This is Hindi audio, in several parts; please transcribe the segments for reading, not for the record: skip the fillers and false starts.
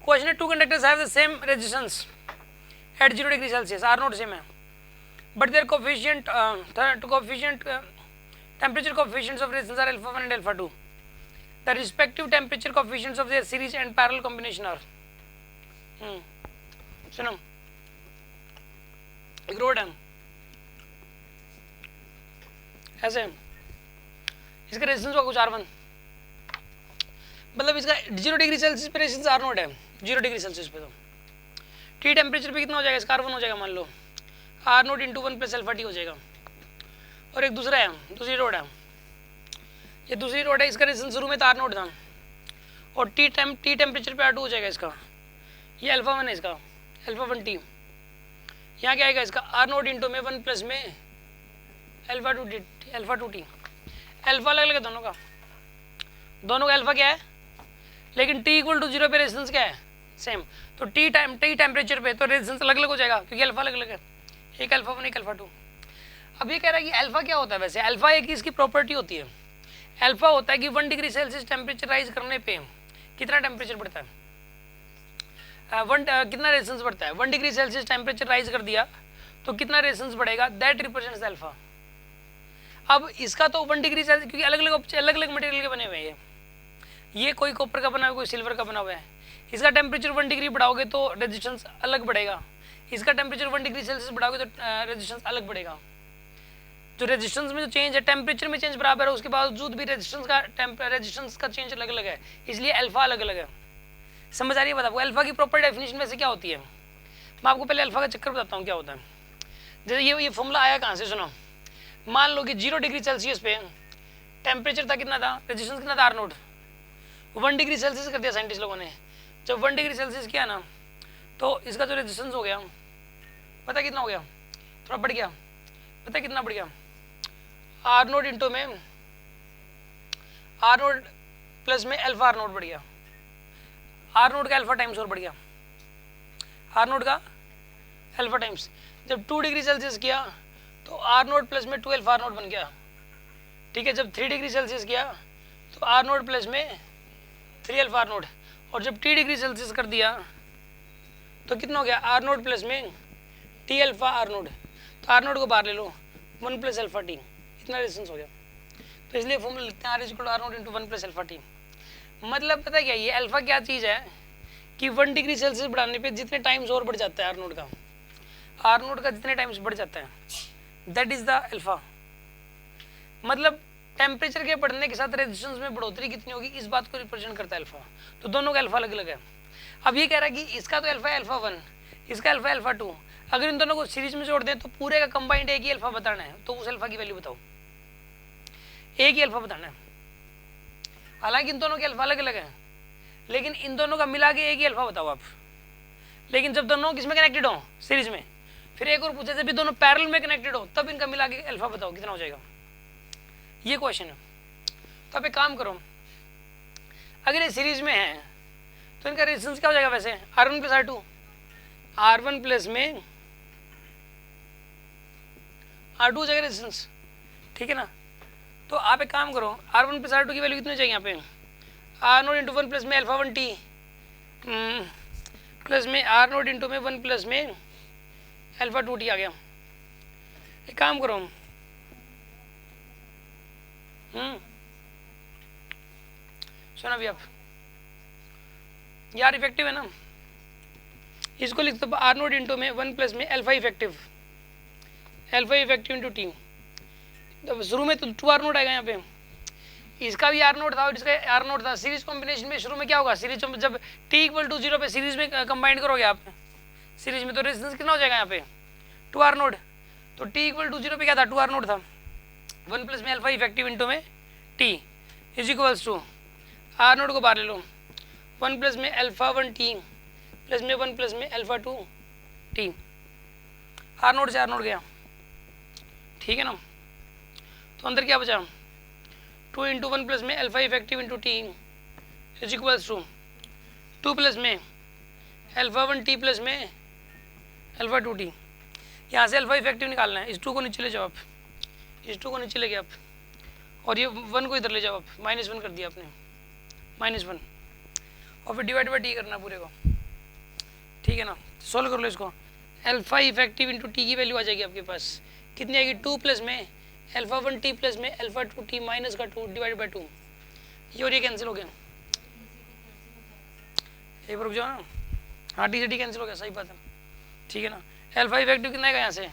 क्वेश्चन है, two conductors have the same resistance at 0 degree Celsius, R naught same है, but their coefficient temperature coefficients of resistance are alpha 1 and alpha 2. The respective temperature coefficients of their series and parallel combination are सुनो, एक रोड है ऐसे, इसका रेजिस्टेंस होगा कुछ R1, मतलब इसका 0 डिग्री सेल्सियस पे रेजिस्टेंस R0 है, 0 डिग्री सेल्सियस पे, तो T टेम्परेचर पे कितना हो जाएगा, इसका R1 हो जाएगा, मान लो R0 into 1 plus alpha T हो जाएगा। और एक दूसरा है, दूसरी रोड है, ये दूसरी रोड है, इसका रेजिस्टेंस शुरू में तो R0 था, और टी टेम्परेचर पे R2 हो जाएगा इसका, ये अल्फा 1 है इसका, अल्फा 1T, यहाँ क्या आएगा इसका R0 इंटू में 1 प्लस में अल्फा 2T, अल्फा अलग अलग है दोनों का अल्फा क्या है, लेकिन T इक्वल टू 0 पे रेजिस्टेंस क्या है, सेम, तो टी टेम्परेचर पे तो रेजिस्टेंस अलग अलग हो जाएगा क्योंकि अल्फा अलग अलग है, एक अल्फा 1 एक अल्फा 2। अब ये कह रहा है कि अल्फा क्या होता है, वैसे अल्फा एक इसकी प्रॉपर्टी होती है, अल्फा होता है कि 1 डिग्री सेल्सियस टेम्परेचर राइज करने पे कितना टेम्परेचर बढ़ता है, कितना रेजिस्टेंस बढ़ता है, 1 डिग्री सेल्सियस टेम्परेचर राइज कर दिया तो कितना रेजिस्टेंस बढ़ेगा, दैट रिप्रेजेंट्स अल्फा। अब इसका तो 1 डिग्री सेल्सियस, क्योंकि अलग अलग मटेरियल के बने हुए हैं, ये कोई कॉपर का बना हुआ है, कोई सिल्वर का बना हुआ है, इसका टेम्परेचर 1 डिग्री बढ़ाओगे तो रेजिस्टेंस अलग बढ़ेगा, इसका टेम्परेचर 1 डिग्री सेल्सियस बढ़ाओगे तो रेजिस्टेंस अलग बढ़ेगा। जो रेजिस्टेंस में जो चेंज है, टेम्परेचर में चेंज बराबर है, उसके बावजूद भी रेजिस्टेंस का चेंज अलग अलग है, इसलिए अल्फा अलग अलग है। समझ आ रही है बात आपको? अल्फा की प्रॉपर डेफिनेशन वैसे क्या होती है, मैं आपको पहले अल्फा का चक्कर बताता हूँ क्या होता है। जैसे ये फॉर्मूला आया कहाँ से, सुनो, मान लो कि 0 डिग्री सेल्सियस पे टेम्परेचर था, कितना था, रेजिस्टेंस कितना था, R0, 1 डिग्री सेल्सियस कर दिया साइंटिस्ट लोगों ने, जब 1 डिग्री सेल्सियस किया ना तो इसका जो रेजिस्टेंस हो गया पता कितना हो गया, थोड़ा बढ़ गया, पता कितना बढ़ गया, R0 इंटू में R0 प्लस में अल्फा R0 बढ़ गया, R0 का अल्फा टाइम्स और बढ़ गया, R0 का अल्फा टाइम्स। जब 2 डिग्री सेल्सियस किया तो R0 प्लस में 2 अल्फा R0 बन गया, ठीक है। जब 3 डिग्री सेल्सियस किया तो R0 प्लस में 3 अल्फा R0, और जब T डिग्री सेल्सियस कर दिया तो कितना हो गया, R0 प्लस में T अल्फा R0, तो R0 को बाहर ले लो, 1 प्लस अल्फा T, इतना रेजिस्टेंस हो गया। तो इसलिए फॉर्मूला लिखते हैं R equal to R0 into 1 plus alpha T। मतलब पता क्या, ये अल्फा क्या चीज़ है कि 1 डिग्री सेल्सियस बढ़ाने पे जितने टाइम्स और बढ़ जाता है R0 का जितने टाइम्स बढ़ जाता है, दैट इज द अल्फा। मतलब टेम्परेचर के बढ़ने के साथ रेजिस्टेंस में बढ़ोतरी कितनी होगी, इस बात को रिप्रेजेंट करता है अल्फा। तो दोनों का अल्फा अलग अलग है। अब ये कह रहा है कि इसका तो अल्फा है अल्फा 1, इसका अल्फा अल्फा 2, अगर इन दोनों को सीरीज में जोड़ दें तो पूरे का कंबाइंड एक ही अल्फा बताना है, तो उस अल्फा की वैल्यू बताओ, एक ही अल्फा बताना है। हालांकि इन दोनों के अल्फा अलग अलग है, लेकिन इन दोनों का मिला के एक ही अल्फा बताओ आप। लेकिन जब दोनों किसमें कनेक्टेड हो, सीरीज में, फिर एक और पूछा जब दोनों पैरेलल में कनेक्टेड हो तब इनका मिला के अल्फा बताओ कितना हो जाएगा, ये क्वेश्चन है। तो आप एक काम करो, अगर ये सीरीज में है तो इनका रेजिस्टेंस क्या हो जाएगा, वैसे R1 plus R2, R1 plus में R2 हो जाएगा रेजिस्टेंस, ठीक है ना। तो आप एक काम करो, R1 प्लस R2 की वैल्यू कितनी चाहिए यहाँ पे, R0 इंटू 1 प्लस में अल्फा 1T प्लस में R0 इंटू में 1 प्लस में अल्फा 2T आ गया। एक काम करो, सुना भी आप, यार इफेक्टिव है ना, इसको लिख दो R0 इंटू में 1 प्लस में अल्फा इफेक्टिव इंटू T। तो शुरू में तो 2 R0 आएगा यहाँ पे, इसका भी R0 था और इसका R0 था। सीरीज कॉम्बिनेशन में शुरू में क्या होगा, सीरीज जब T इक्वल टू 0 पे सीरीज में कंबाइन करोगे आप सीरीज में, तो रेजिस्टेंस कितना हो जाएगा यहाँ पे 2 R0। तो T इक्वल टू 0 पे क्या था, 2 R0 था, 1 प्लस में अल्फा इफेक्टिव इंटू में T is equals to R0 को बाहर ले लो, 1 प्लस में अल्फा 1T प्लस में 1 प्लस में अल्फा 2T, R0 से R0 गया, ठीक है ना। तो अंदर क्या बचा, 2 इंटू 1 प्लस में alpha effective into T is equals to 2 plus में अल्फा 1T प्लस में अल्फा 2T। यहाँ से अल्फा इफेक्टिव निकालना है, इस 2 को नीचे ले जाओ आप, इस 2 को नीचे ले गए आप, और ये 1 को इधर ले जाओ आप, -1 कर दिया आपने, -1, और फिर डिवाइड बाई T करना पूरे को। ठीक है ना, सोल्व कर लो इसको। अल्फा इफेक्टिव इंटू टी की वैल्यू आ जाएगी आपके पास, कितनी आएगी 2 प्लस में अल्फा 1 टी प्लस में अल्फा 2 टी माइनस का 2 डिवाइड बाई 2, ये और ये कैंसिल हो गया, एक बार रुक जाओ ना, हाँ टी से टी कैंसिल हो गया, सही बात है, ठीक है ना। अल्फा इफेक्टिव कितना आएगा यहाँ से,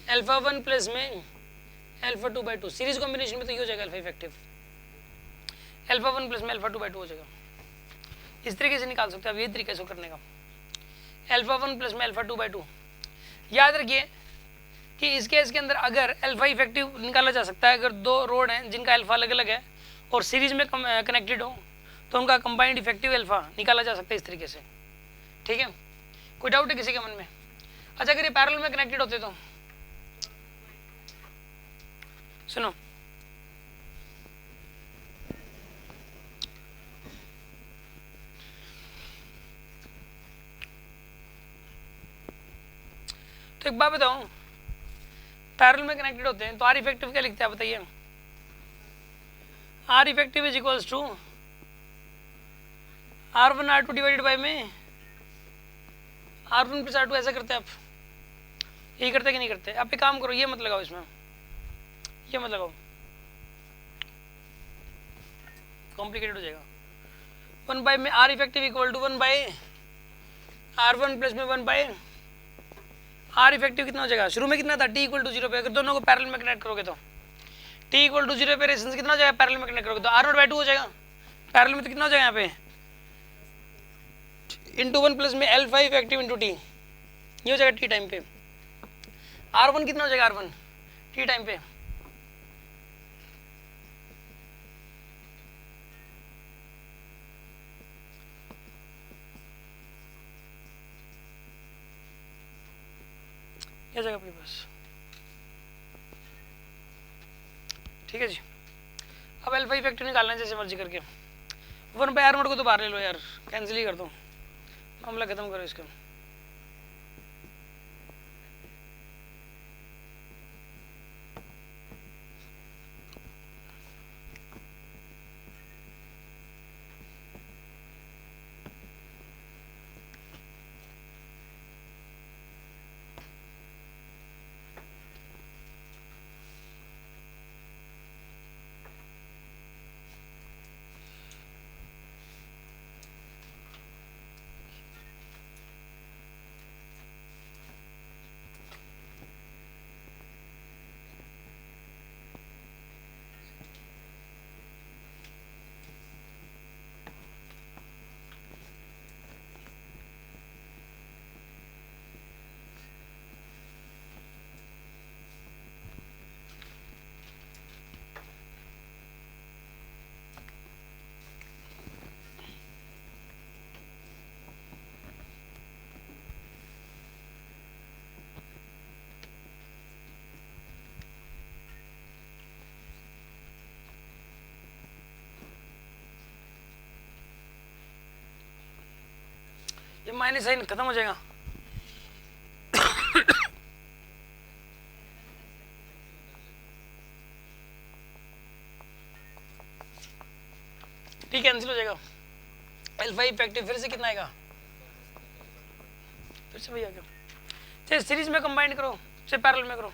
अल्फा 1 प्लस में अल्फा 2 बाई 2, सीरीज कॉम्बिनेशन में तो ये हो जाएगा अल्फा इफेक्टिव, अल्फा 1 प्लस में अल्फा 2 बाई 2 हो जाएगा। इस तरीके से निकाल सकते हो आप, ये तरीका से करने का, अल्फा 1 प्लस में अल्फा 2 बाई 2। याद रखिए कि इस केस के अंदर अगर अल्फा इफेक्टिव निकाला जा सकता है अगर दो रोड हैं जिनका अल्फा अलग अलग है और सीरीज में कनेक्टेड हो तो उनका कंबाइंड इफेक्टिव अल्फा निकाला जा सकता है इस तरीके से, ठीक है। कोई डाउट है किसी के मन में? अच्छा अगर ये पैरेलल में कनेक्टेड होते तो सुनो, तो एक बात बताओ, पैरेलल में कनेक्टेड होते हैं तो आर इफेक्टिव क्या लिखते हैं बताइए? R effective is equals to R1 R2 divided by में R1 प्लस R2, ऐसा करते हैं आप? यही करते कि नहीं करते? आप एक काम करो, ये मत लगाओ इसमें, ये मत लगाओ, कॉम्प्लिकेटेड हो जाएगा। 1 बाय में R effective equal to 1 by R1 plus में 1 बाय आर इफेक्टिव कितना हो जाएगा? शुरू में कितना था? t इक्वल टू 0 पे, अगर दोनों को पैरेलल में कनेक्ट करोगे तो t इक्वल टू 0 पे रेजिस्टेंस कितना हो जाएगा? पैरेलल में कनेक्ट करोगे तो R0 बाय 2 हो जाएगा। पैरेलल में तो कितना हो जाएगा यहाँ पे? इंटू 1 प्लस में अल्फा इफेक्टिव इंटू टी, ये हो जाएगा टी टाइम पे। R1 कितना हो जाएगा? R1 टी टाइम पे, ये जगह आपके पास, ठीक है जी। अब अल्फा इफेक्टिव निकालना है जैसे मर्जी करके, 1 बाय R0 को तो बाहर ले लो यार, कैंसिल ही कर दो, मामला खत्म करो इसका। ये माइनस साइन खत्म हो जाएगा, टी कैंसिल हो जाएगा, अल्फा इफेक्टिव फिर से कितना आएगा? फिर से भैया क्यों, चाहे सीरीज में कंबाइन करो चाहे पैरेलल में करो,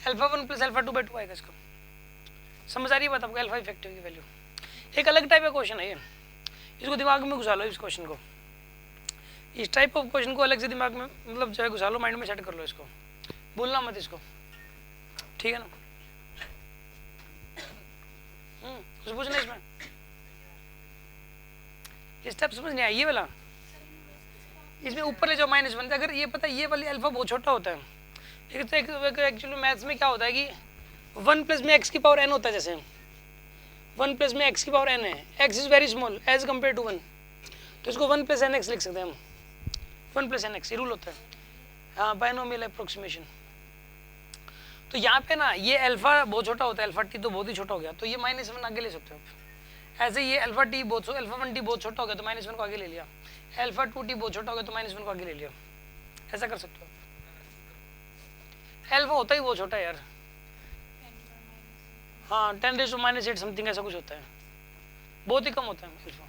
अल्फा 1 प्लस अल्फा 2 बाई 2 आएगा। इसको समझ आ रही है बात आपको? अल्फा इफेक्टिव की वैल्यू एक अलग टाइप का क्वेश्चन है ये, इसको दिमाग में घुसा लो, इस क्वेश्चन को, इस टाइप ऑफ क्वेश्चन को अलग से दिमाग में मतलब जो है घुसा लो, माइंड में सेट कर लो, इसको भूलना मत इसको, ठीक है ना। कुछ पूछना इसमें? स्टेप समझ नहीं आया ये वाला? इसमें ऊपर ले जाओ -1, अगर ये पता है ये वाली अल्फा बहुत छोटा होता है, एक्चुअली मैथ्स में क्या होता है कि 1 प्लस में x की पावर n होता है, जैसे 1 प्लस में x की पावर n है, x is very small as compare to 1, तो इसको 1 प्लस nx लिख सकते हैं हम, 1 प्लस nx ये रूल होता है, हाँ बायनोमियल अप्रोक्सीमेशन। तो यहाँ पे ना ये अल्फा बहुत छोटा होता है, अल्फा टी तो बहुत ही छोटा हो गया, तो ये -1 आगे ले सकते हो आप। ऐसे ये अल्फा 1 टी बहुत छोटा हो गया तो -1 को आगे ले लिया, अल्फा 2 टी बहुत छोटा हो गया तो -1 को आगे ले लिया, ऐसा कर सकते हो आप। अल्फा होता ही बहुत छोटा है यार, हाँ 10⁻⁸ समथिंग ऐसा कुछ होता है, बहुत ही कम होता है अल्फा।